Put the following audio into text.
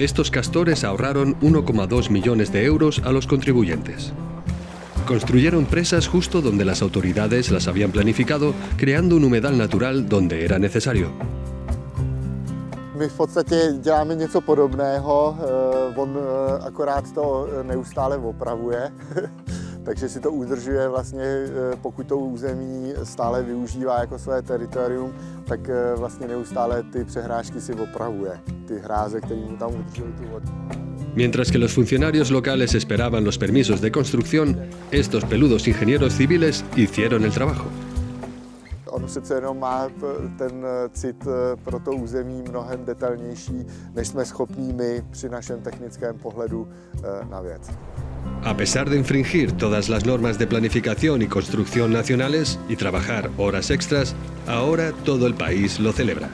Estos castores ahorraron 1,2 millones de euros a los contribuyentes. Construyeron presas justo donde las autoridades las habían planificado, creando un humedal natural donde era necesario. My v podstatě děláme něco podobného, on akorát to neustále opravuje, takže si to udržuje vlastně, pokud to území stále využívá jako své teritorium, tak vlastně neustále ty přehrážky si opravuje, ty hráze, které mu tam udržují tu vodu. Mientras que los funcionarios locales esperaban los permisos de construcción, estos peludos ingenieros civiles hicieron el trabajo. On přece jenom má ten cit pro to území mnohem detailnější, než jsme schopní my při našem technickém pohledu na věc. A pesar de infringir todas las normas de planificación y construcción nacionales y trabajar horas extras, ahora todo el país lo celebra.